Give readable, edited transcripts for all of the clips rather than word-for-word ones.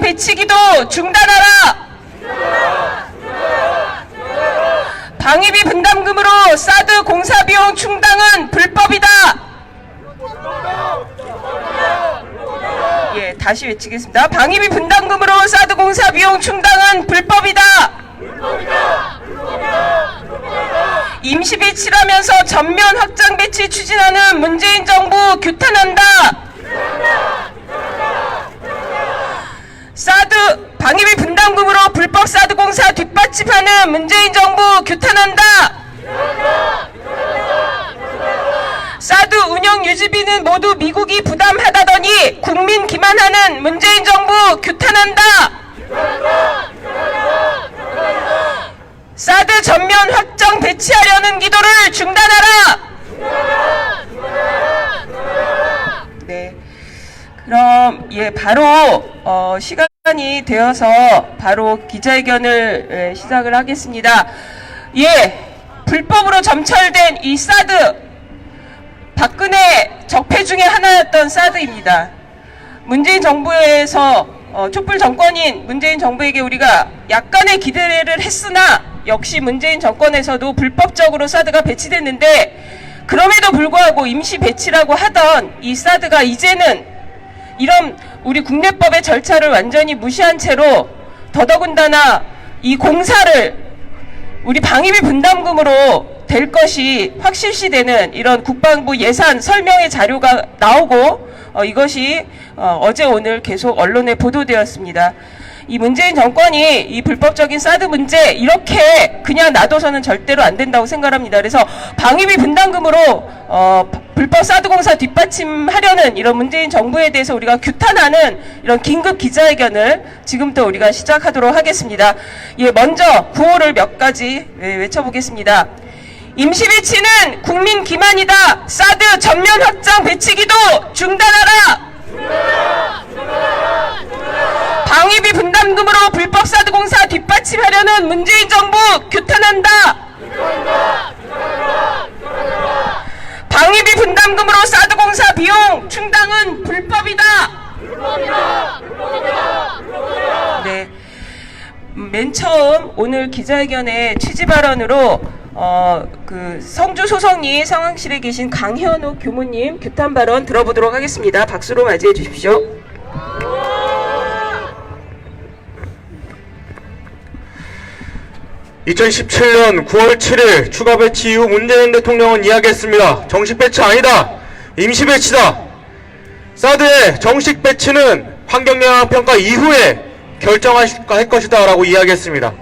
배치기도 중단하라! 방위비 분담금으로 사드 공사비용 충당은 불법이다! 예, 다시 외치겠습니다. 방위비 분담금으로 사드 공사비용 충당은 불법이다! 임시 배치라면서 전면 확장 배치 추진하는 문재인 정부 규탄한다! 사드 방위비 분담금으로 불법 사드 공사 뒷받침하는 문재인 정부 규탄한다! 사드 운영 유지비는 모두 미국이 부담하다더니 국민 기만하는 문재인 정부 규탄한다! 사드 전면 확장 배치하려는 기도를 중단하라! 네. 그럼 바로 시간이 되어서 바로 기자회견을 시작을 하겠습니다. 불법으로 점철된 이 사드, 박근혜 적폐 중에 하나였던 사드입니다. 문재인 정부에서 촛불 정권인 문재인 정부에게 우리가 약간의 기대를 했으나 역시 문재인 정권에서도 불법적으로 사드가 배치됐는데, 그럼에도 불구하고 임시 배치라고 하던 이 사드가 이제는 이런 우리 국내법의 절차를 완전히 무시한 채로 더더군다나 이 공사를 우리 방위비 분담금으로 될 것이 확실시되는 이런 국방부 예산 설명의 자료가 나오고 이것이 어제 오늘 계속 언론에 보도되었습니다. 이 문재인 정권이 이 불법적인 사드 문제 이렇게 그냥 놔둬서는 절대로 안 된다고 생각합니다. 그래서 방위비 분담금으로 불법 사드 공사 뒷받침하려는 이런 문재인 정부에 대해서 우리가 규탄하는 이런 긴급 기자회견을 지금부터 우리가 시작하도록 하겠습니다. 먼저 구호를 몇 가지 외쳐보겠습니다. 임시 배치는 국민 기만이다. 사드 전면 확장 배치기도 중단하라. 방위비 분담금으로 불법 사드 공사 뒷받침하려는 문재인 정부 규탄한다. 방위비 분담금으로 사드 공사 비용 충당은 불법이다. 네, 맨 처음 오늘 기자회견의 취지 발언으로 성주 소성리 상황실에 계신 강현욱 교무님 규탄 발언 들어보도록 하겠습니다. 박수로 맞이해 주십시오. 2017년 9월 7일 추가 배치 이후 문재인 대통령은 이야기했습니다. 정식 배치 아니다. 임시 배치다. 사드의 정식 배치는 환경영향평가 이후에 결정할 것이다 라고 이야기했습니다.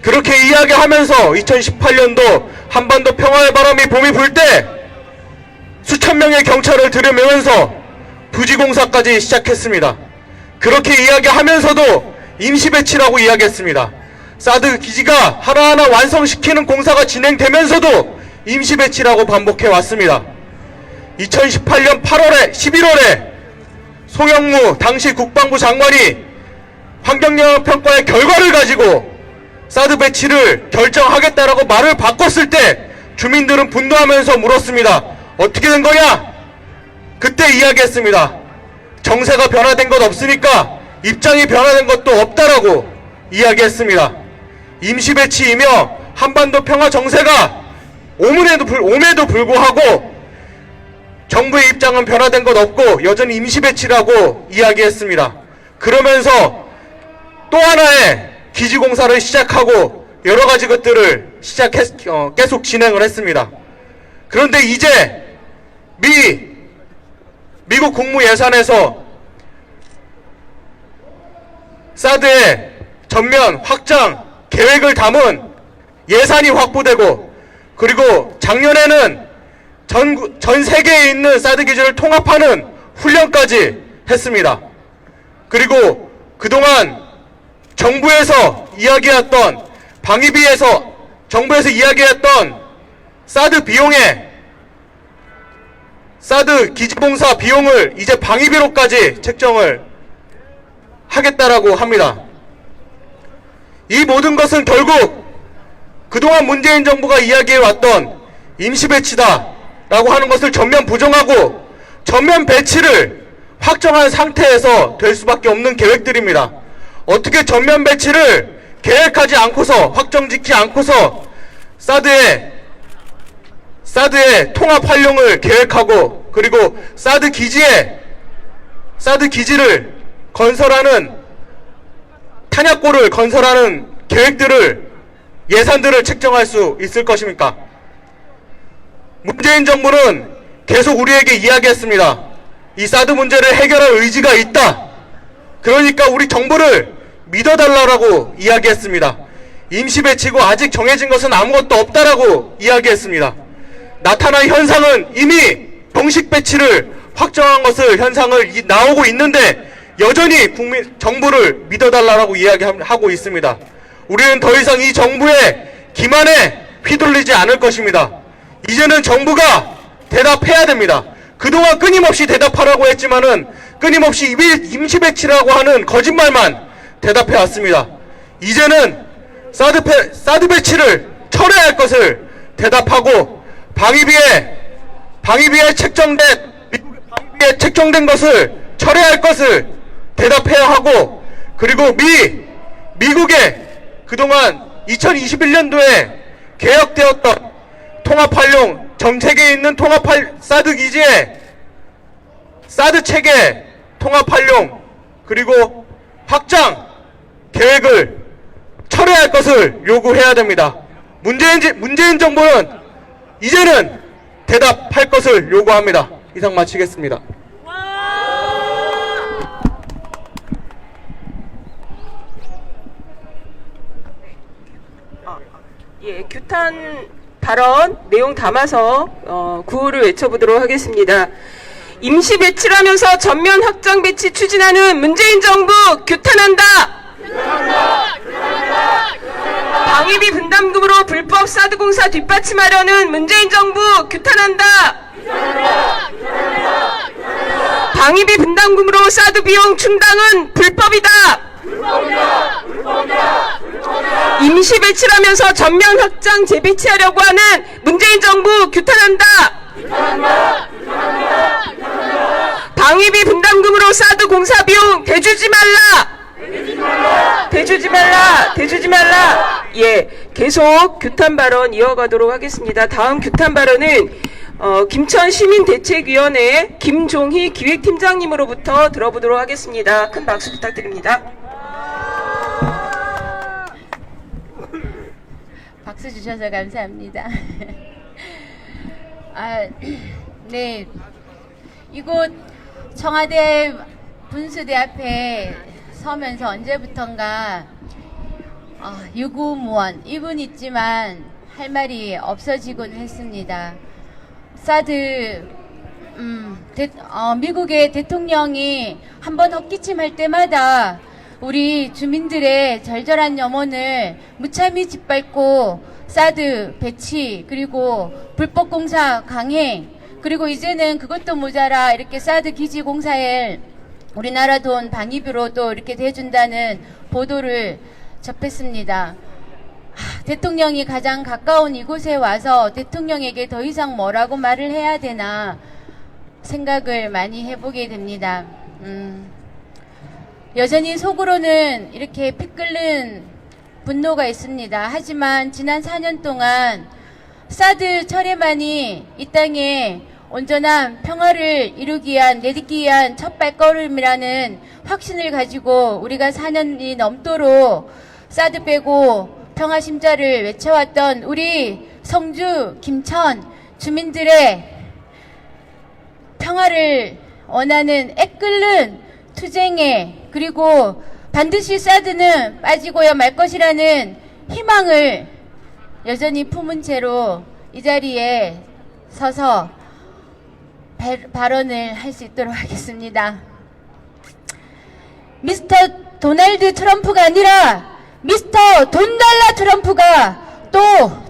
그렇게 이야기하면서 2018년도 한반도 평화의 바람이 봄이 불 때 수천 명의 경찰을 들여매면서 부지공사까지 시작했습니다. 그렇게 이야기하면서도 임시 배치라고 이야기했습니다. 사드 기지가 하나하나 완성시키는 공사가 진행되면서도 임시 배치라고 반복해 왔습니다. 2018년 11월에 송영무 당시 국방부 장관이 환경영향평가의 결과를 가지고 사드 배치를 결정하겠다라고 말을 바꿨을 때 주민들은 분노하면서 물었습니다. 어떻게 된 거냐? 그때 이야기했습니다. 정세가 변화된 것 없으니까 입장이 변화된 것도 없다라고 이야기했습니다. 임시 배치이며 한반도 평화 정세가 옴에도 불구하고 정부의 입장은 변화된 것 없고 여전히 임시 배치라고 이야기했습니다. 그러면서 또 하나의 기지 공사를 시작하고 여러 가지 것들을 계속 진행을 했습니다. 그런데 이제 미국 국무 예산에서 사드의 전면 확장 계획을 담은 예산이 확보되고, 그리고 작년에는 전 세계에 있는 사드 기지를 통합하는 훈련까지 했습니다. 그리고 그동안 정부에서 이야기했던 정부에서 이야기했던 사드 기지공사 비용을 이제 방위비로까지 책정을 하겠다라고 합니다. 이 모든 것은 결국 그동안 문재인 정부가 이야기해왔던 임시 배치다라고 하는 것을 전면 부정하고 전면 배치를 확정한 상태에서 될 수밖에 없는 계획들입니다. 어떻게 전면 배치를 계획하지 않고서, 확정짓지 않고서 사드의 통합 활용을 계획하고, 그리고 사드 기지를 건설하는, 탄약고를 건설하는 예산들을 책정할 수 있을 것입니까? 문재인 정부는 계속 우리에게 이야기했습니다. 이 사드 문제를 해결할 의지가 있다. 그러니까 우리 정부를 믿어달라고 이야기했습니다. 임시 배치고 아직 정해진 것은 아무것도 없다라고 이야기했습니다. 나타난 현상은 이미 정식 배치를 확정한 것을 현상을 나오고 있는데 여전히 정부를 믿어달라고 이야기하고 있습니다. 우리는 더 이상 이 정부의 기만에 휘둘리지 않을 것입니다. 이제는 정부가 대답해야 됩니다. 그동안 끊임없이 대답하라고 했지만은 끊임없이 임시 배치라고 하는 거짓말만 대답해 왔습니다. 이제는 사드 배치를 철회할 것을 대답하고 방위비에 책정된 것을 철회할 것을 대답해야 하고, 그리고 미국의 그동안 2021년도에 개혁되었던 통합활용, 전 세계에 있는 사드 기지의 사드 체계 통합활용 그리고 확장 계획을 철회할 것을 요구해야 됩니다. 문재인 정부는 이제는 대답할 것을 요구합니다. 이상 마치겠습니다. 예, 규탄 발언 내용 담아서 구호를 외쳐보도록 하겠습니다. 임시 배치라면서 전면 확장 배치 추진하는 문재인 정부 규탄한다! 방위비 분담금으로 불법 사드 공사 뒷받침하려는 문재인 정부 규탄한다! 방위비 분담금으로 사드 비용 충당은 불법이다! 임시 배치라면서 전면 확장 재배치하려고 하는 문재인 정부 규탄한다! 방위비 분담금으로 사드 공사 비용 대주지 말라! 대주지 말라! 예, 계속 규탄 발언 이어가도록 하겠습니다. 다음 규탄 발언은 김천시민대책위원회 김종희 기획팀장님으로부터 들어보도록 하겠습니다. 큰 박수 부탁드립니다. 박수 주셔서 감사합니다. 네, 이곳 청와대 분수대 앞에 서면서 언제부턴가 유구무원 입은 있지만 할 말이 없어지곤 했습니다. 사드 미국의 대통령이 한번 헛기침할 때마다 우리 주민들의 절절한 염원을 무참히 짓밟고 사드 배치, 그리고 불법 공사 강행, 그리고 이제는 그것도 모자라 이렇게 사드 기지 공사에 우리나라 돈 방위비로 또 이렇게 대준다는 보도를 접했습니다. 대통령이 가장 가까운 이곳에 와서 대통령에게 더 이상 뭐라고 말을 해야 되나 생각을 많이 해보게 됩니다. 여전히 속으로는 이렇게 피 끓는 분노가 있습니다. 하지만 지난 4년 동안 사드 철회만이 이 땅에 온전한 평화를 이루기 위한, 내딛기 위한 첫 발걸음이라는 확신을 가지고 우리가 4년이 넘도록 사드 빼고 평화 심자를 외쳐왔던 우리 성주, 김천 주민들의 평화를 원하는 애끓는 투쟁에, 그리고 반드시 사드는 빠지고야 말 것이라는 희망을 여전히 품은 채로 이 자리에 서서 발언을 할 수 있도록 하겠습니다. 미스터 도널드 트럼프가 아니라 미스터 돈 달라 트럼프가 또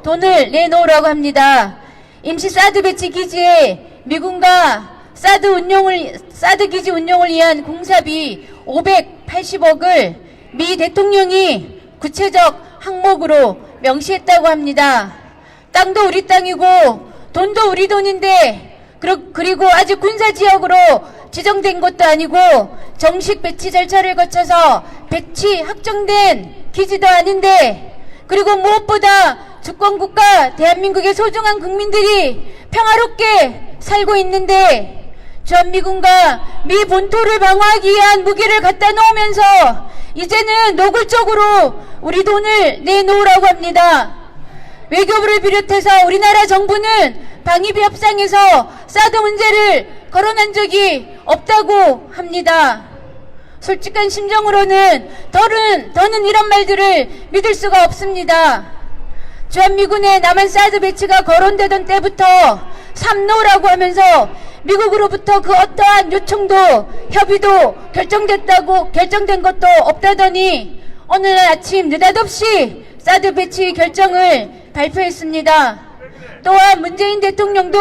돈을 내놓으라고 합니다. 임시 사드 배치 기지에 미군과 사드 기지 운용을 위한 공사비 580억을 미 대통령이 구체적 항목으로 명시했다고 합니다. 땅도 우리 땅이고 돈도 우리 돈인데, 그리고 아직 군사지역으로 지정된 것도 아니고 정식 배치 절차를 거쳐서 배치 확정된 기지도 아닌데, 그리고 무엇보다 주권국가 대한민국의 소중한 국민들이 평화롭게 살고 있는데 주한미군과 미 본토를 방어하기 위한 무기를 갖다 놓으면서 이제는 노골적으로 우리 돈을 내놓으라고 합니다. 외교부를 비롯해서 우리나라 정부는 방위비 협상에서 사드 문제를 거론한 적이 없다고 합니다. 솔직한 심정으로는 더는 이런 말들을 믿을 수가 없습니다. 주한미군의 남한 사드 배치가 거론되던 때부터 삼노라고 하면서 미국으로부터 그 어떠한 요청도 협의도 결정된 것도 없다더니 어느 날 아침 느닷없이 사드 배치 결정을 발표했습니다. 또한 문재인 대통령도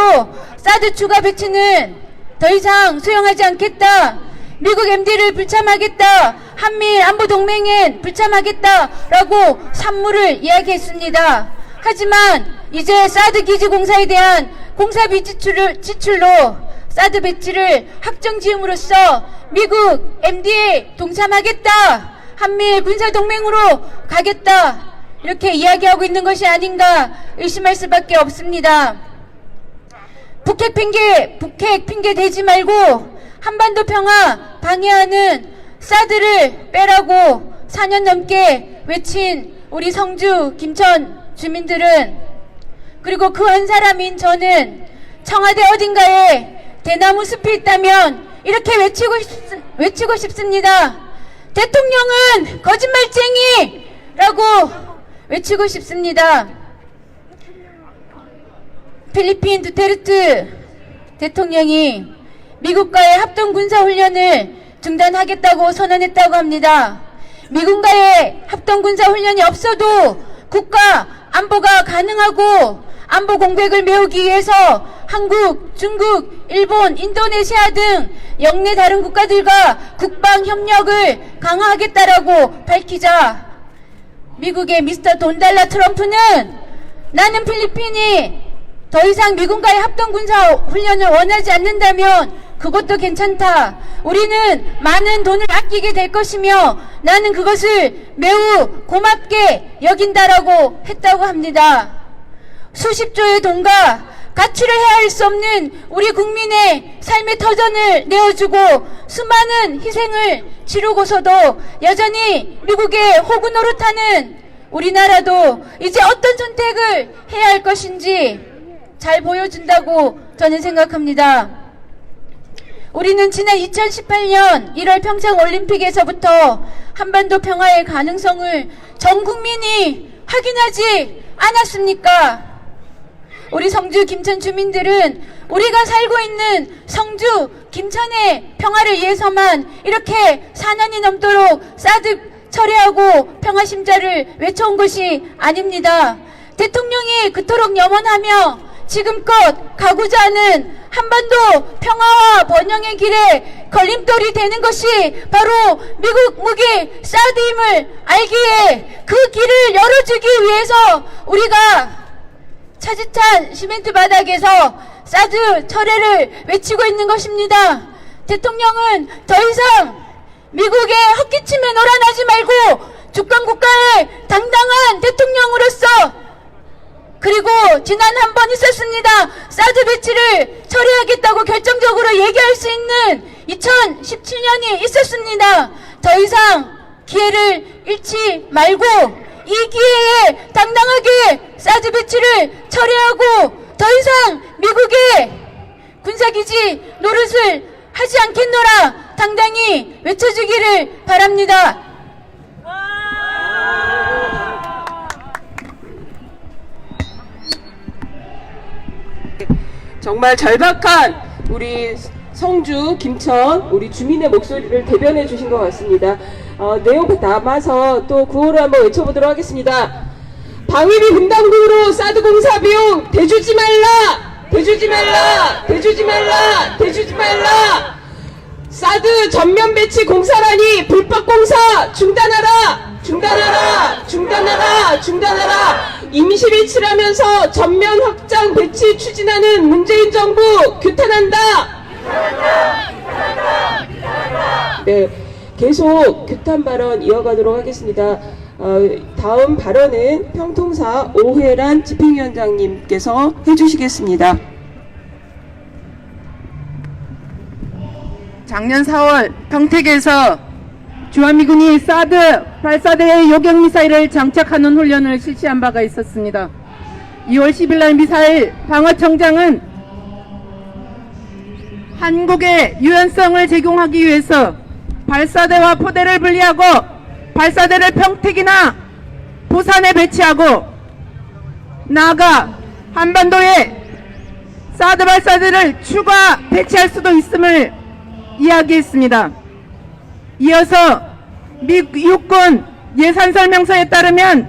사드 추가 배치는 더 이상 수용하지 않겠다, 미국 MD를 불참하겠다, 한미일 안보동맹엔 불참하겠다라고 산무를 이야기했습니다. 하지만 이제 사드 기지 공사에 대한 공사비 지출로 사드 배치를 확정 지음으로써 미국 MD에 동참하겠다, 한미일 군사동맹으로 가겠다, 이렇게 이야기하고 있는 것이 아닌가 의심할 수밖에 없습니다. 북핵 핑계 대지 말고 한반도 평화 방해하는 사드를 빼라고 4년 넘게 외친 우리 성주 김천 주민들은, 그리고 그 한 사람인 저는 청와대 어딘가에 대나무 숲이 있다면 이렇게 외치고 싶습니다. 대통령은 거짓말쟁이라고 외치고 싶습니다. 필리핀 두테르트 대통령이 미국과의 합동군사훈련을 중단하겠다고 선언했다고 합니다. 미국과의 합동군사훈련이 없어도 국가 안보가 가능하고 안보 공백을 메우기 위해서 한국, 중국, 일본, 인도네시아 등 영내 다른 국가들과 국방 협력을 강화하겠다라고 밝히자 미국의 미스터 돈달라 트럼프는 나는 필리핀이 더 이상 미군과의 합동군사훈련을 원하지 않는다면 그것도 괜찮다. 우리는 많은 돈을 아끼게 될 것이며 나는 그것을 매우 고맙게 여긴다라고 했다고 합니다. 수십조의 돈과 가치를 헤아릴 수 없는 우리 국민의 삶의 터전을 내어주고 수많은 희생을 치르고서도 여전히 미국의 호구 노릇하는 우리나라도 이제 어떤 선택을 해야 할 것인지 잘 보여준다고 저는 생각합니다. 우리는 지난 2018년 1월 평창올림픽에서부터 한반도 평화의 가능성을 전 국민이 확인하지 않았습니까? 우리 성주 김천 주민들은 우리가 살고 있는 성주 김천의 평화를 위해서만 이렇게 4년이 넘도록 사드 철회하고 평화심자를 외쳐온 것이 아닙니다. 대통령이 그토록 염원하며 지금껏 가고자 하는 한반도 평화와 번영의 길에 걸림돌이 되는 것이 바로 미국 무기 사드임을 알기에 그 길을 열어주기 위해서 우리가 차지찬 시멘트 바닥에서 사드 철회를 외치고 있는 것입니다. 대통령은 더 이상 미국의 헛기침에 놀아나지 말고 주권국가의 당당한 대통령으로서, 그리고 지난 한 번 있었습니다. 사드 배치를 처리하겠다고 결정적으로 얘기할 수 있는 2017년이 있었습니다. 더 이상 기회를 잃지 말고 이 기회에 당당하게 사드 배치를 처리하고 더 이상 미국의 군사기지 노릇을 하지 않겠노라 당당히 외쳐주기를 바랍니다. 정말 절박한 우리 성주, 김천, 우리 주민의 목소리를 대변해 주신 것 같습니다. 내용 담아서 또 구호를 한번 외쳐보도록 하겠습니다. 방위비 분담금으로 사드 공사 비용 대주지 말라! 대주지 말라! 대주지 말라! 대주지 말라! 사드 전면 배치 공사라니 불법 공사 중단하라! 중단하라! 중단하라! 중단하라! 임시 배치라면서 전면 확장 배치 추진하는 문재인 정부 규탄한다! 네, 계속 규탄 발언 이어가도록 하겠습니다. 다음 발언은 평통사 오회란 집행위원장님께서 해주시겠습니다. 작년 4월 평택에서 주한미군이 사드 발사대의 요격미사일을 장착하는 훈련을 실시한 바가 있었습니다. 2월 10일 날 미사일 방어청장은 한국의 유연성을 제공하기 위해서 발사대와 포대를 분리하고 발사대를 평택이나 부산에 배치하고 나아가 한반도에 사드 발사대를 추가 배치할 수도 있음을 이야기했습니다. 이어서 미 육군 예산설명서에 따르면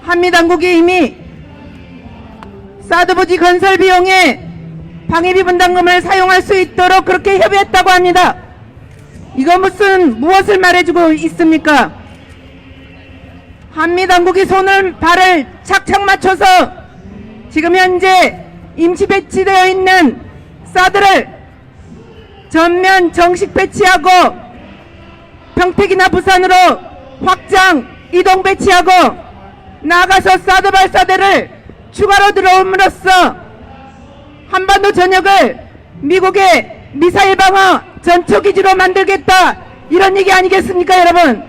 한미당국이 이미 사드 부지 건설 비용에 방위비 분담금을 사용할 수 있도록 그렇게 협의했다고 합니다. 이거 무엇을 말해주고 있습니까? 한미당국이 발을 착착 맞춰서 지금 현재 임시 배치되어 있는 사드를 전면 정식 배치하고 평택이나 부산으로 확장 이동 배치하고 나아가서 사드 발사대를 추가로 들어옴으로써 한반도 전역을 미국의 미사일 방어 전초기지로 만들겠다, 이런 얘기 아니겠습니까, 여러분?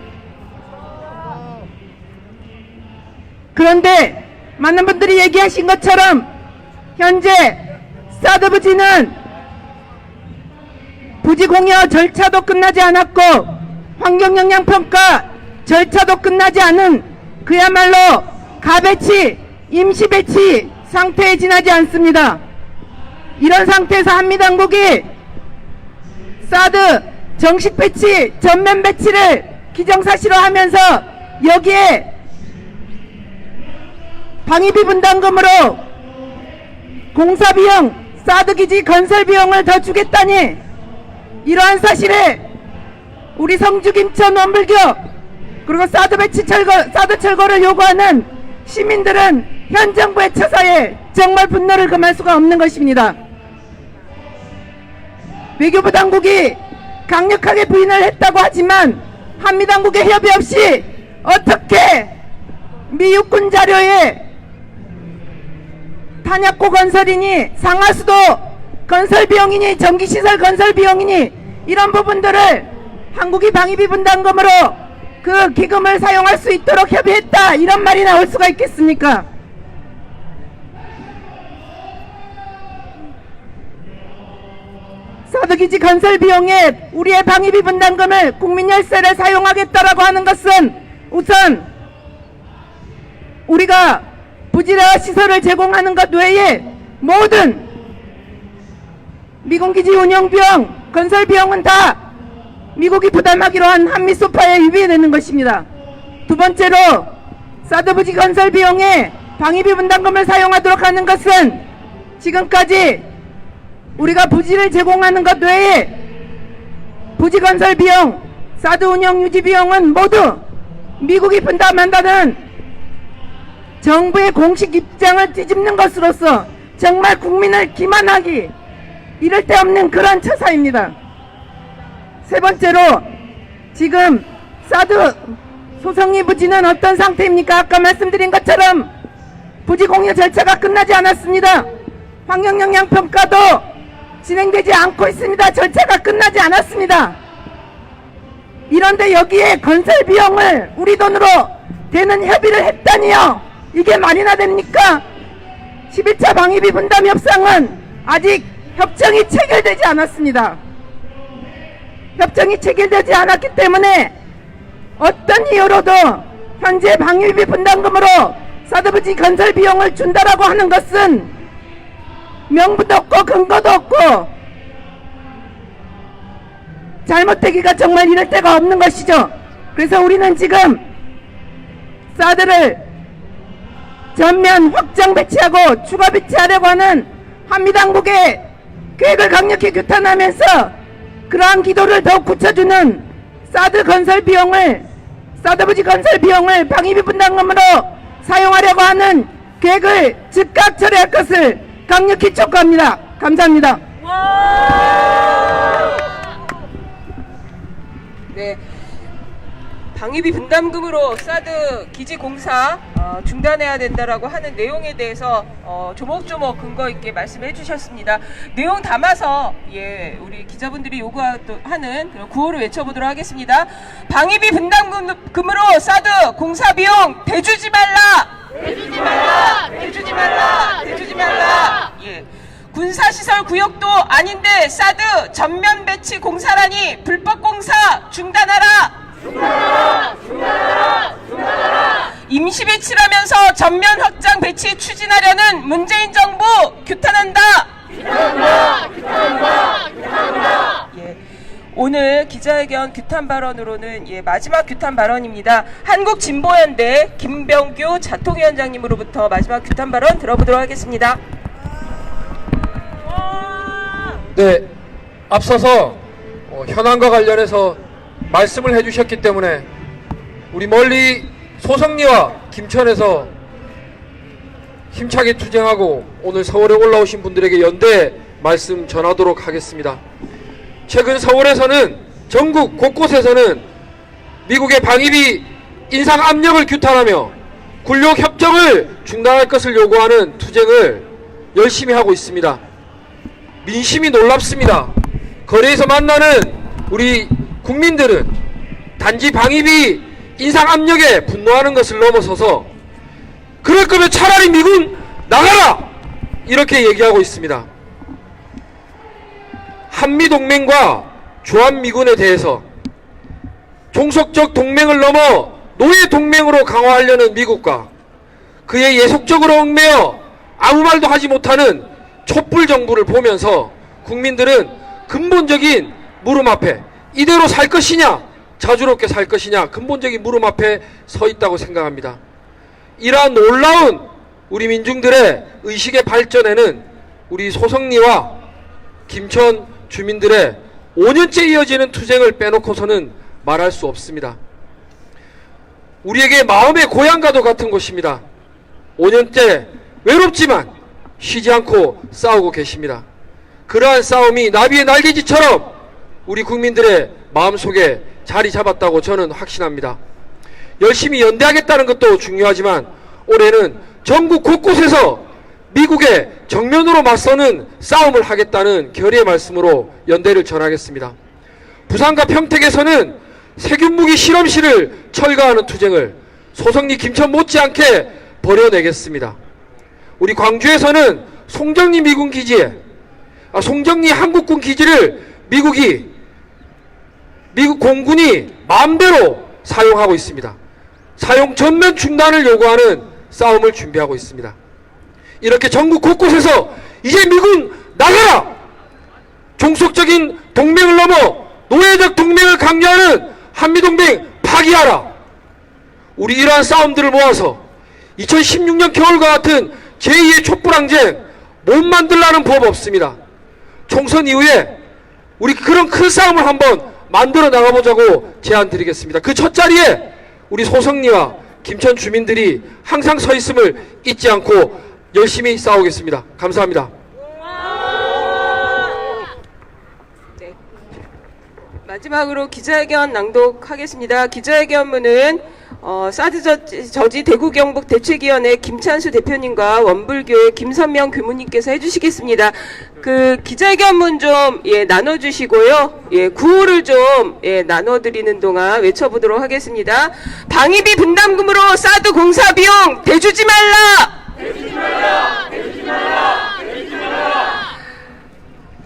그런데 많은 분들이 얘기하신 것처럼 현재 사드 부지는 부지 공여 절차도 끝나지 않았고 환경영향평가 절차도 끝나지 않은 그야말로 가배치, 임시배치 상태에 지나지 않습니다. 이런 상태에서 한미당국이 사드 정식 배치, 전면 배치를 기정사실화 하면서 여기에 방위비 분담금으로 공사비용, 사드 기지 건설 비용을 더 주겠다니, 이러한 사실에 우리 성주, 김천, 원불교 그리고 사드 철거를 요구하는 시민들은 현 정부의 처사에 정말 분노를 금할 수가 없는 것입니다. 외교부 당국이 강력하게 부인을 했다고 하지만 한미당국의 협의 없이 어떻게 미 육군 자료에 탄약고 건설이니 상하수도 건설 비용이니 전기시설 건설 비용이니 이런 부분들을 한국이 방위비 분담금으로 그 기금을 사용할 수 있도록 협의했다, 이런 말이 나올 수가 있겠습니까? 사드기지 건설 비용에 우리의 방위비 분담금을 국민열세를 사용하겠다라고 하는 것은 우선 우리가 부지와 시설을 제공하는 것 외에 모든 미군기지 운영비용, 건설 비용은 다 미국이 부담하기로 한 한미소파에 위배되는 것입니다. 두 번째로 사드 부지 건설 비용에 방위비 분담금을 사용하도록 하는 것은 지금까지 우리가 부지를 제공하는 것 외에 부지 건설 비용, 사드 운영 유지 비용은 모두 미국이 분담한다는 정부의 공식 입장을 뒤집는 것으로서 정말 국민을 기만하기 이를 데 없는 그런 처사입니다. 세 번째로 지금 사드 소성리 부지는 어떤 상태입니까? 아까 말씀드린 것처럼 부지 공여 절차가 끝나지 않았습니다. 환경영향평가도 진행되지 않고 있습니다. 절차가 끝나지 않았습니다. 이런데 여기에 건설 비용을 우리 돈으로 되는 협의를 했다니요, 이게 말이나 됩니까? 11차 방위비 분담 협상은 아직 협정이 체결되지 않았습니다. 협정이 체결되지 않았기 때문에 어떤 이유로도 현재 방위비 분담금으로 사드부지 건설 비용을 준다라고 하는 것은 명분도 없고 근거도 없고 잘못되기가 정말 이럴 데가 없는 것이죠. 그래서 우리는 지금 사드를 전면 확장 배치하고 추가 배치하려고 하는 한미당국의 계획을 강력히 규탄하면서 그러한 기도를 더욱 굳혀주는 사드 건설 비용을, 사드부지 건설 비용을 방위비 분담금으로 사용하려고 하는 계획을 즉각 처리할 것을 강력히 촉구합니다. 감사합니다. 네. 방위비 분담금으로 사드 기지 공사 중단해야 된다라고 하는 내용에 대해서 조목조목 근거 있게 말씀해 주셨습니다. 내용 담아서 우리 기자분들이 요구하는 그런 구호를 외쳐보도록 하겠습니다. 방위비 분담금으로 사드 공사 비용 대주지 말라. 대주지 말라. 대주지 말라. 대주지 말라. 군사시설 구역도 아닌데 사드 전면 배치 공사라니 불법 공사 중단하라. 임시 배치라면서 전면 확장 배치 추진하려는 문재인 정부 규탄한다. 오늘 기자회견 규탄 발언으로는 마지막 규탄 발언입니다. 한국진보연대 김병규 자통위원장님으로부터 마지막 규탄 발언 들어보도록 하겠습니다. 네, 앞서서 현안과 관련해서 말씀을 해주셨기 때문에 우리 멀리 소성리와 김천에서 힘차게 투쟁하고 오늘 서울에 올라오신 분들에게 연대 말씀 전하도록 하겠습니다. 최근 서울에서는 전국 곳곳에서는 미국의 방위비 인상 압력을 규탄하며 굴욕 협정을 중단할 것을 요구하는 투쟁을 열심히 하고 있습니다. 민심이 놀랍습니다. 거리에서 만나는 우리 국민들은 단지 방위비 인상 압력에 분노하는 것을 넘어서서 그럴 거면 차라리 미군 나가라! 이렇게 얘기하고 있습니다. 한미동맹과 주한미군에 대해서 종속적 동맹을 넘어 노예동맹으로 강화하려는 미국과 그의 예속적으로 얽매여 아무 말도 하지 못하는 촛불 정부를 보면서 국민들은 근본적인 물음 앞에 이대로 살 것이냐 자주롭게 살 것이냐 근본적인 물음 앞에 서 있다고 생각합니다. 이러한 놀라운 우리 민중들의 의식의 발전에는 우리 소성리와 김천 주민들의 5년째 이어지는 투쟁을 빼놓고서는 말할 수 없습니다. 우리에게 마음의 고향과도 같은 곳입니다. 5년째 외롭지만 쉬지 않고 싸우고 계십니다. 그러한 싸움이 나비의 날개짓처럼 우리 국민들의 마음속에 자리 잡았다고 저는 확신합니다. 열심히 연대하겠다는 것도 중요하지만 올해는 전국 곳곳에서 미국의 정면으로 맞서는 싸움을 하겠다는 결의의 말씀으로 연대를 전하겠습니다. 부산과 평택에서는 세균무기 실험실을 철거하는 투쟁을 소성리 김천 못지않게 벌여내겠습니다. 우리 광주에서는 송정리 미군 기지에 송정리 한국군 기지를 미국 공군이 마음대로 사용하고 있습니다. 사용 전면 중단을 요구하는 싸움을 준비하고 있습니다. 이렇게 전국 곳곳에서 이제 미군 나가라! 종속적인 동맹을 넘어 노예적 동맹을 강요하는 한미동맹 파기하라! 우리 이러한 싸움들을 모아서 2016년 겨울과 같은 제2의 촛불항쟁 못 만들라는 법 없습니다. 총선 이후에 우리 그런 큰 싸움을 한번 만들어 나가보자고 제안 드리겠습니다. 그 첫 자리에 우리 소성리와 김천 주민들이 항상 서 있음을 잊지 않고 열심히 싸우겠습니다. 감사합니다. 네. 마지막으로 기자회견 낭독하겠습니다. 기자회견문은 사드 저지 대구 경북 대책위원회 김찬수 대표님과 원불교의 김선명 교무님께서 해주시겠습니다. 그 기자회견문 좀 나눠주시고요. 구호를 좀 나눠드리는 동안 외쳐보도록 하겠습니다. 방위비 분담금으로 사드 공사 비용 대주지 말라. 대주지 말라. 대주지 말라. 대주지 말라.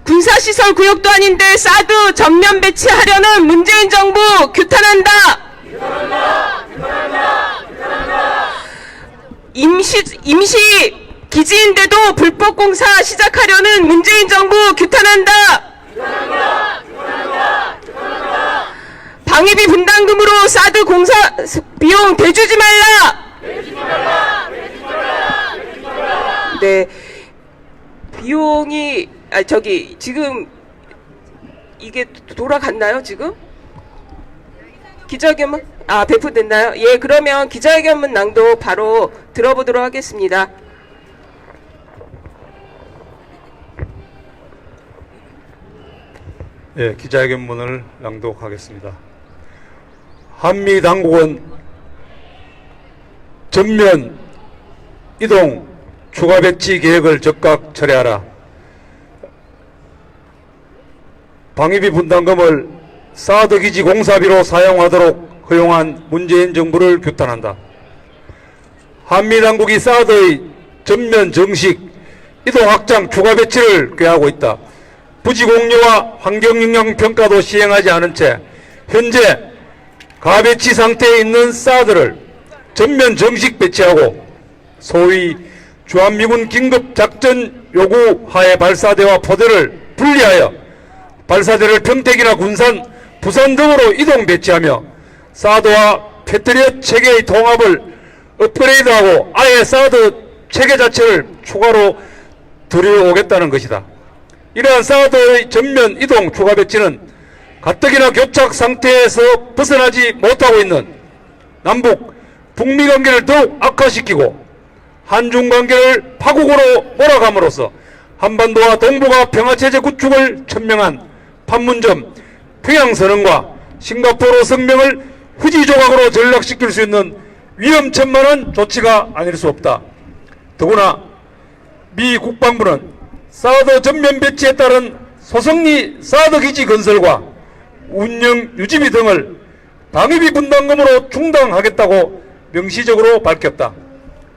군사시설 구역도 아닌데 사드 전면 배치하려는 문재인 정부 규탄한다. 규탄한다. 규탄한다. 규탄한다. 임시 기지인데도 불법 공사 시작하려는 문재인 정부 규탄한다. 규탄한다. 규탄한다. 규탄한다. 방위비 분담금으로 사드 공사 비용 대주지 말라. 대주지 말라. 대주지 말라. 대주지 말라. 네. 비용이 지금 이게 돌아갔나요, 지금? 기자회견문? 배포됐나요? 예, 그러면 기자회견문 낭독 바로 들어보도록 하겠습니다. 예, 기자회견문을 낭독하겠습니다. 한미 당국은 전면 이동 추가 배치 계획을 즉각 철회하라. 방위비 분담금을 사드 기지 공사비로 사용하도록 허용한 문재인 정부를 규탄한다. 한미 당국이 사드의 전면 정식 이동 확장 추가 배치를 꾀하고 있다. 부지 공유와 환경영향 평가도 시행하지 않은 채 현재 가배치 상태에 있는 사드를 전면 정식 배치하고 소위 주한미군 긴급작전 요구 하에 발사대와 포대를 분리하여 발사대를 평택이나 군산, 부산 등으로 이동 배치하며 사드와 패트리엇 체계의 통합을 업그레이드하고 아예 사드 체계 자체를 추가로 들여오겠다는 것이다. 이러한 사드의 전면 이동 추가 배치는 가뜩이나 교착 상태에서 벗어나지 못하고 있는 남북, 북미 관계를 더욱 악화시키고 한중 관계를 파국으로 몰아감으로써 한반도와 동북아 평화체제 구축을 천명한 판문점 평양선언과 싱가포르 성명을 후지 조각으로 전락시킬 수 있는 위험천만한 조치가 아닐 수 없다. 더구나 미 국방부는 사드 전면 배치에 따른 소성리 사드 기지 건설과 운영 유지비 등을 방위비 분담금으로 충당하겠다고 명시적으로 밝혔다.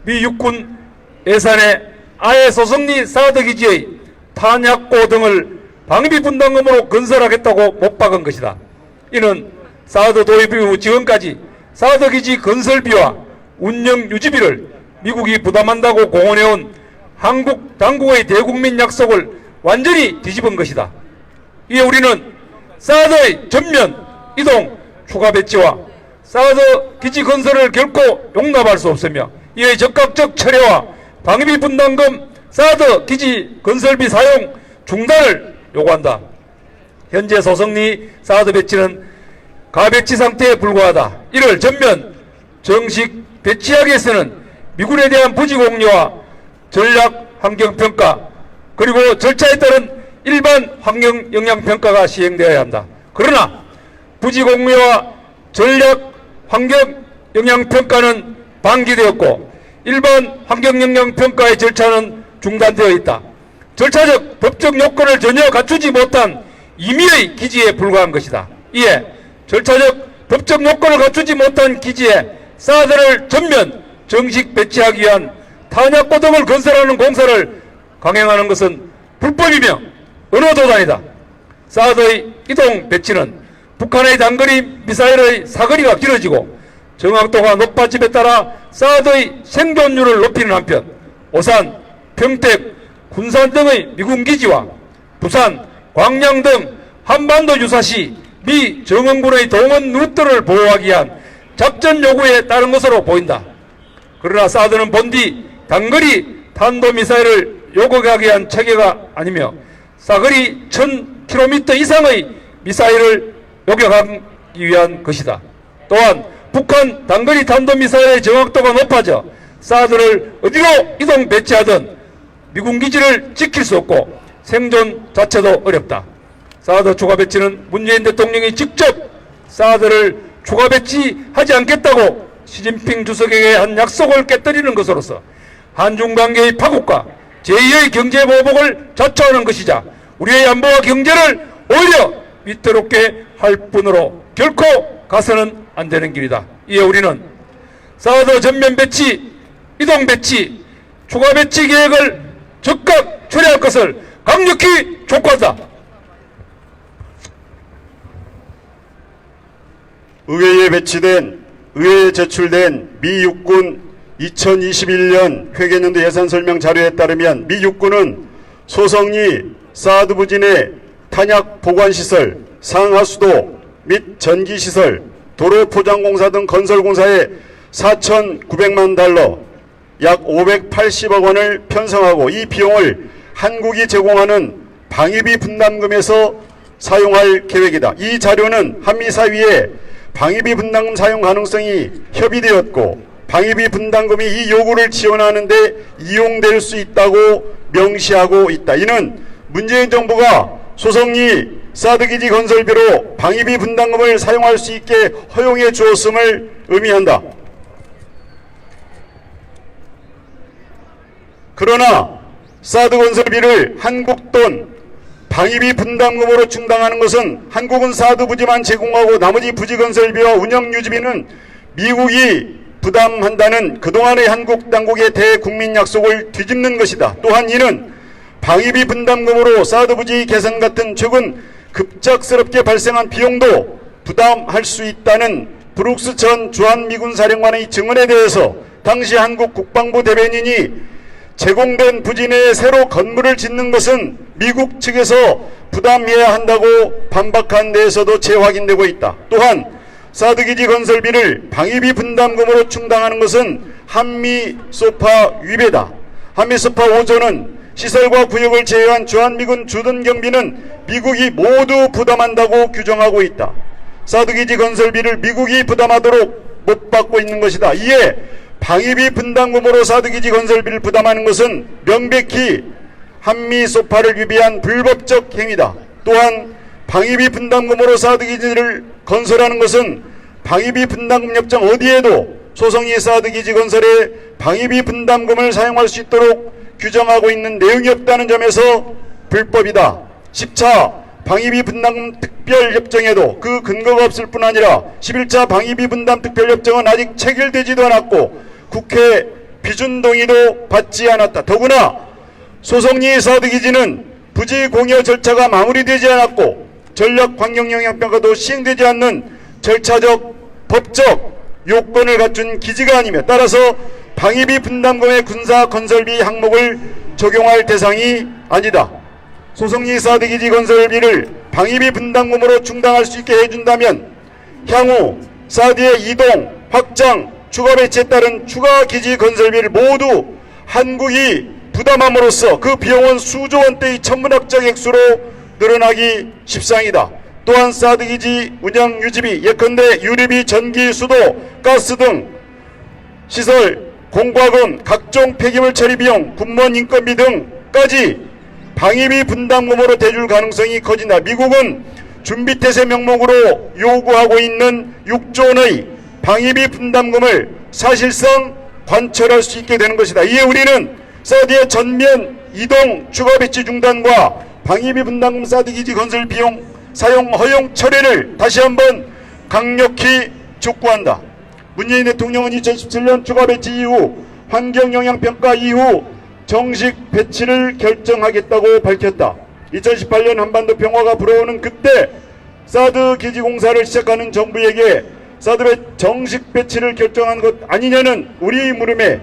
미 육군 예산에 아예 소성리 사드 기지의 탄약고 등을 방위비 분담금으로 건설하겠다고 못 박은 것이다. 이는 사드 도입 이후 지금까지 사드 기지 건설비와 운영 유지비를 미국이 부담한다고 공언해온 한국 당국의 대국민 약속을 완전히 뒤집은 것이다. 이에 우리는 사드의 전면 이동 추가 배치와 사드 기지 건설을 결코 용납할 수 없으며 이의 적극적 철회와 방위비 분담금 사드 기지 건설비 사용 중단을 요구한다. 현재 소성리 사드 배치는 가배치 상태에 불과하다. 이를 전면 정식 배치하기 위해서는 미군에 대한 부지 공유와 전략 환경평가 그리고 절차에 따른 일반 환경 영향평가가 시행되어야 한다. 그러나 부지 공유와 전략 환경 영향평가는 방기되었고 일반 환경 영향평가의 절차는 중단되어 있다. 절차적 법적 요건을 전혀 갖추지 못한 임의의 기지에 불과한 것이다. 이에 절차적 법적 요건을 갖추지 못한 기지에 사드를 전면 정식 배치하기 위한 탄약고 등을 건설하는 공사를 강행하는 것은 불법이며 언어도단이다. 사드의 이동 배치는 북한의 단거리 미사일의 사거리가 길어지고 정확도가 높아짐에 따라 사드의 생존율을 높이는 한편 오산, 평택, 군산 등의 미군 기지와 부산, 광양 등 한반도 유사시 미 정원군의 동원 루트를 보호하기 위한 작전 요구에 따른 것으로 보인다. 그러나 사드는 본디 단거리 탄도미사일을 요구하기 위한 체계가 아니며 사거리 1000km 이상의 미사일을 요격하기 위한 것이다. 또한 북한 단거리 탄도미사일의 정확도가 높아져 사드를 어디로 이동 배치하든 미군 기지를 지킬 수 없고 생존 자체도 어렵다. 사드 추가 배치는 문재인 대통령이 직접 사드를 추가 배치하지 않겠다고 시진핑 주석에게 한 약속을 깨뜨리는 것으로서 한중 관계의 파국과 제2의 경제 보복을 자초하는 것이자 우리의 안보와 경제를 오히려 위태롭게 할 뿐으로 결코 가서는 안 되는 길이다. 이에 우리는 사드 전면 배치, 이동 배치, 추가 배치 계획을 즉각 철회할 것을 강력히 촉구한다. 의회에 제출된 미 육군 2021년 회계연도 예산 설명 자료에 따르면 미 육군은 소성리 사드 부지 내 탄약 보관시설, 상하수도 및 전기시설, 도로 포장공사 등 건설공사에 4,900만 달러, 약 580억 원을 편성하고 이 비용을 한국이 제공하는 방위비 분담금에서 사용할 계획이다. 이 자료는 한미사위에 방위비 분담금 사용 가능성이 협의되었고 방위비 분담금이 이 요구를 지원하는 데 이용될 수 있다고 명시하고 있다. 이는 문재인 정부가 소성리 사드 기지 건설비로 방위비 분담금을 사용할 수 있게 허용해 주었음을 의미한다. 그러나 사드 건설비를 한국 돈 방위비 분담금으로 충당하는 것은 한국은 사드 부지만 제공하고 나머지 부지 건설비와 운영 유지비는 미국이 부담한다는 그동안의 한국 당국의 대국민 약속을 뒤집는 것이다. 또한 이는 방위비 분담금으로 사드 부지 개선 같은 최근 급작스럽게 발생한 비용도 부담할 수 있다는 브룩스 전 주한미군 사령관의 증언에 대해서 당시 한국 국방부 대변인이 제공된 부지 내에 새로 건물을 짓는 것은 미국 측에서 부담해야 한다고 반박한 데에서도 재확인되고 있다. 또한 사드 기지 건설비를 방위비 분담금으로 충당하는 것은 한미 소파 위배다. 한미 소파 5조는 시설과 구역을 제외한 주한미군 주둔 경비는 미국이 모두 부담한다고 규정하고 있다. 사드 기지 건설비를 미국이 부담하도록 못 받고 있는 것이다. 이에 방위비 분담금으로 사드 기지 건설비를 부담하는 것은 명백히 한미 소파를 위배한 불법적 행위다. 또한 방위비 분담금으로 사드 기지를 건설하는 것은 방위비 분담금 협정 어디에도 소송이 사드 기지 건설에 방위비 분담금을 사용할 수 있도록 규정하고 있는 내용이 없다는 점에서 불법이다. 10차 방위비 분담금 특별협정에도 그 근거가 없을 뿐 아니라 11차 방위비 분담 특별협정은 아직 체결되지도 않았고 국회批准 동의도 받지 않았다. 더구나 소송리 사드 기지는 부지 공여 절차가 마무리되지 않았고 전략 환경 영향 평가도 시행되지 않는 절차적 법적 요건을 갖춘 기지가 아니며 따라서 방위비 분담금의 군사 건설비 항목을 적용할 대상이 아니다. 소송리 사드 기지 건설비를 방위비 분담금으로 충당할 수 있게 해준다면 향후 사드의 이동, 확장, 추가 배치에 따른 추가 기지 건설비를 모두 한국이 부담함으로써 그 비용은 수조 원대의 천문학적 액수로 늘어나기 십상이다. 또한 사드 기지 운영 유지비, 예컨대 유류비, 전기, 수도, 가스 등 시설, 공과금, 각종 폐기물 처리 비용, 군무원 인건비 등까지 방위비 분담금으로 대줄 가능성이 커진다. 미국은 준비태세 명목으로 요구하고 있는 6조 원의 방위비 분담금을 사실상 관철할 수 있게 되는 것이다. 이에 우리는 사드의 전면 이동 추가 배치 중단과 방위비 분담금 사드 기지 건설 비용 사용 허용 철회를 다시 한번 강력히 촉구한다. 문재인 대통령은 2017년 추가 배치 이후 환경영향평가 이후 정식 배치를 결정하겠다고 밝혔다. 2018년 한반도 평화가 불어오는 그때 사드 기지 공사를 시작하는 정부에게 사드 정식 배치를 결정한 것 아니냐는 우리 물음에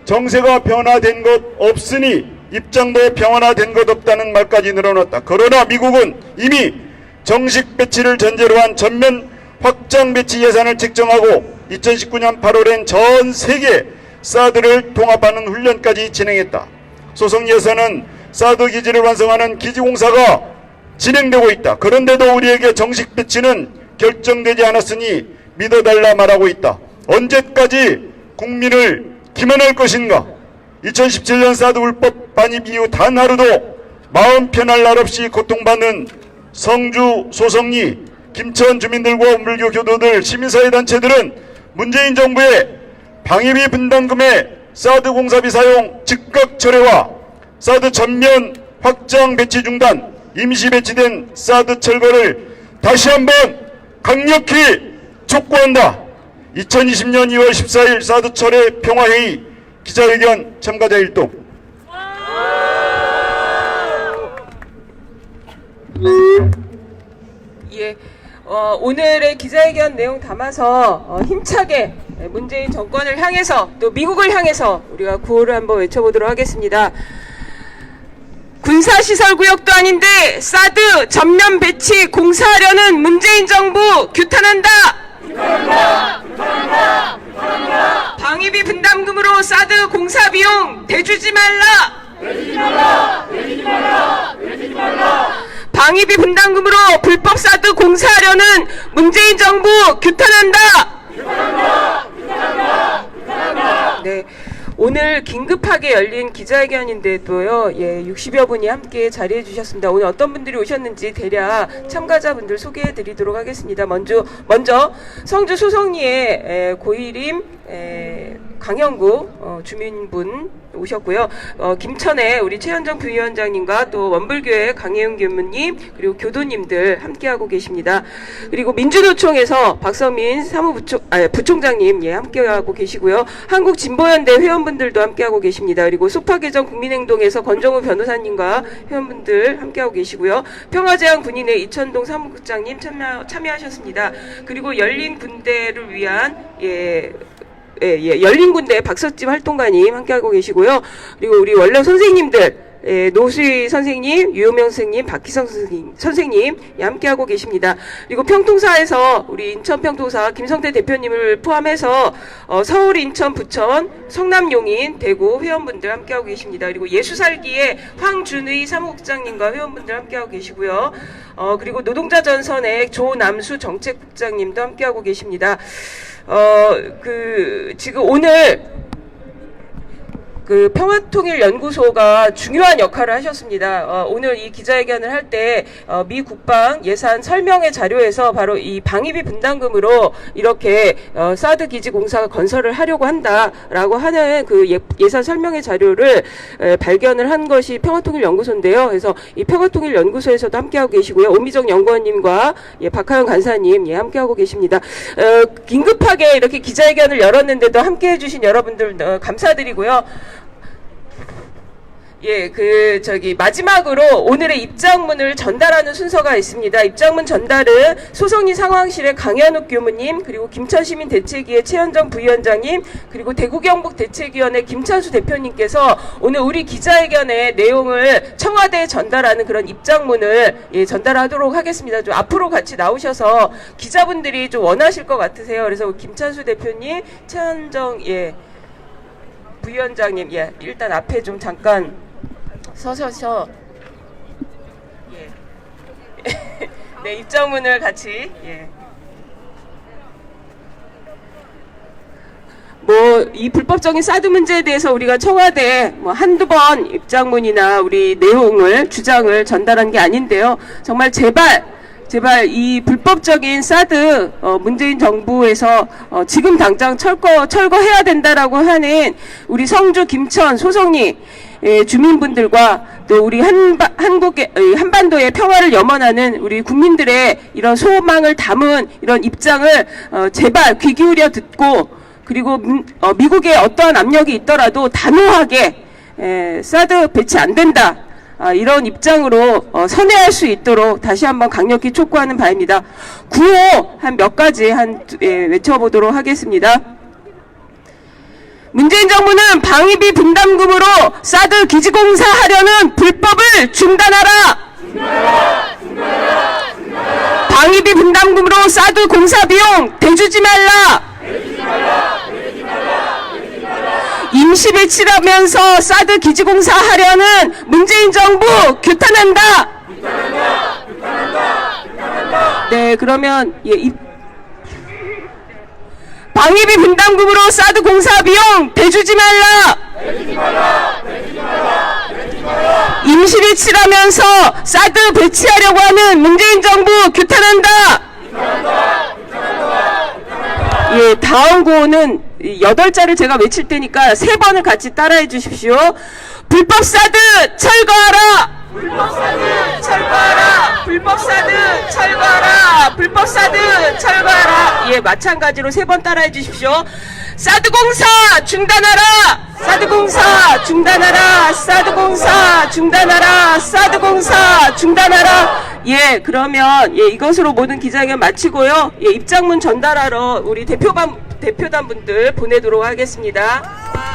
정세가 변화된 것 없으니 입장도 변화된 것 없다는 말까지 늘어났다. 그러나 미국은 이미 정식 배치를 전제로 한 전면 확장 배치 예산을 책정하고 2019년 8월엔 전 세계 사드를 통합하는 훈련까지 진행했다. 소송 예산은 사드 기지를 완성하는 기지공사가 진행되고 있다. 그런데도 우리에게 정식 배치는 결정되지 않았으니 믿어달라 말하고 있다. 언제까지 국민을 기만할 것인가? 2017년 사드 불법 반입 이후 단 하루도 마음 편할 날 없이 고통받는 성주, 소성리, 김천 주민들과 물교 교도들, 시민사회단체들은 문재인 정부의 방위비 분담금의 사드 공사비 사용 즉각 철회와 사드 전면 확장 배치 중단, 임시 배치된 사드 철거를 다시 한번 강력히 촉구한다. 2020년 2월 14일 사드 철회 평화회의 기자회견 참가자 일동. 예, 오늘의 기자회견 내용 담아서 힘차게 문재인 정권을 향해서 또 미국을 향해서 우리가 구호를 한번 외쳐보도록 하겠습니다. 군사시설구역도 아닌데 사드 전면 배치 공사하려는 문재인 정부 규탄한다! 방위비 분담금으로 사드 공사 비용 대주지 말라! 방위비 분담금으로 불법 사드 공사하려는 문재인 정부 규탄한다! 네. 오늘 긴급하게 열린 기자회견인데도요, 60여 분이 함께 자리해 주셨습니다. 오늘 어떤 분들이 오셨는지 대략 참가자분들 소개해 드리도록 하겠습니다. 먼저 성주 소성리의 고일임 강영구 주민분 오셨고요. 김천의 우리 최현정 부위원장님과 또 원불교회 강혜윤 교무님 그리고 교도님들 함께하고 계십니다. 그리고 민주노총에서 박서민 부총장님 함께하고 계시고요. 한국진보연대 회원분들도 함께하고 계십니다. 그리고 소파개정 국민행동에서 권정우 변호사님과 회원분들 함께하고 계시고요. 평화제한 군인의 이천동 사무국장님 참여하셨습니다. 그리고 열린 군대를 위한 열린 군대 박서집 활동가님 함께하고 계시고요. 그리고 우리 원로 선생님들, 노수희 선생님, 유효명 선생님, 박희성 선생님 함께하고 계십니다. 그리고 평통사에서 우리 인천평통사 김성태 대표님을 포함해서 서울, 인천, 부천, 성남, 용인, 대구 회원분들 함께하고 계십니다. 그리고 예수살기의 황준의 사무국장님과 회원분들 함께하고 계시고요. 그리고 노동자전선의 조남수 정책국장님도 함께하고 계십니다. 지금 오늘 평화통일연구소가 중요한 역할을 하셨습니다. 오늘 이 기자회견을 할 때 미 국방 예산 설명회 자료에서 바로 이 방위비 분담금으로 이렇게 사드 기지 공사가 건설을 하려고 한다라고 하는 그 예산 설명회 자료를 발견을 한 것이 평화통일연구소인데요. 그래서 이 평화통일연구소에서도 함께하고 계시고요. 오미정 연구원님과 박하영 간사님 함께하고 계십니다. 긴급하게 이렇게 기자회견을 열었는데도 함께해 주신 여러분들 감사드리고요. 마지막으로 오늘의 입장문을 전달하는 순서가 있습니다. 입장문 전달은 소성리 상황실의 강현욱 교무님, 그리고 김천시민대책위의 최현정 부위원장님, 그리고 대구경북대책위원회 김찬수 대표님께서 오늘 우리 기자회견의 내용을 청와대에 전달하는 그런 입장문을 전달하도록 하겠습니다. 좀 앞으로 같이 나오셔서 기자분들이 좀 원하실 것 같으세요. 그래서 김찬수 대표님, 최현정 부위원장님, 일단 앞에 좀 잠깐 서셔서 네, 입장문을 같이 이 불법적인 사드 문제에 대해서 우리가 청와대에 한두 번 입장문이나 우리 내용을 주장을 전달한 게 아닌데요. 정말 제발 이 불법적인 사드 문재인 정부에서 지금 당장 철거해야 된다라고 하는 우리 성주, 김천, 소성리 주민분들과 또 우리 한반도의 평화를 염원하는 우리 국민들의 이런 소망을 담은 이런 입장을 제발 귀 기울여 듣고, 그리고 미국의 어떠한 압력이 있더라도 단호하게 사드 배치 안 된다, 이런 입장으로 선회할 수 있도록 다시 한번 강력히 촉구하는 바입니다. 구호 한 몇 가지 외쳐보도록 하겠습니다. 문재인 정부는 방위비 분담금으로 사드 기지공사 하려는 불법을 중단하라! 방위비 분담금으로 사드 공사 비용 대주지 말라! 임시 배치라면서 사드 기지공사 하려는 문재인 정부 규탄한다! 네, 그러면 방위비 분담금으로 사드 공사 비용 대주지 말라! 임시 배치라면서 사드 배치하려고 하는 문재인 정부 규탄한다! 다음 구호는 8자를 제가 외칠 테니까 3번을 같이 따라해 주십시오. 불법 사드 철거하라! 불법 사드 철거하라! 불법 사드 철거하라! 불법 사드 철거하라! 마찬가지로 3번 따라해 주십시오. 사드 공사 중단하라! 사드 공사 중단하라! 사드 공사 중단하라! 사드 공사 중단하라! 그러면 이것으로 모든 기자회견 마치고요. 입장문 전달하러 우리 대표단분들 보내도록 하겠습니다.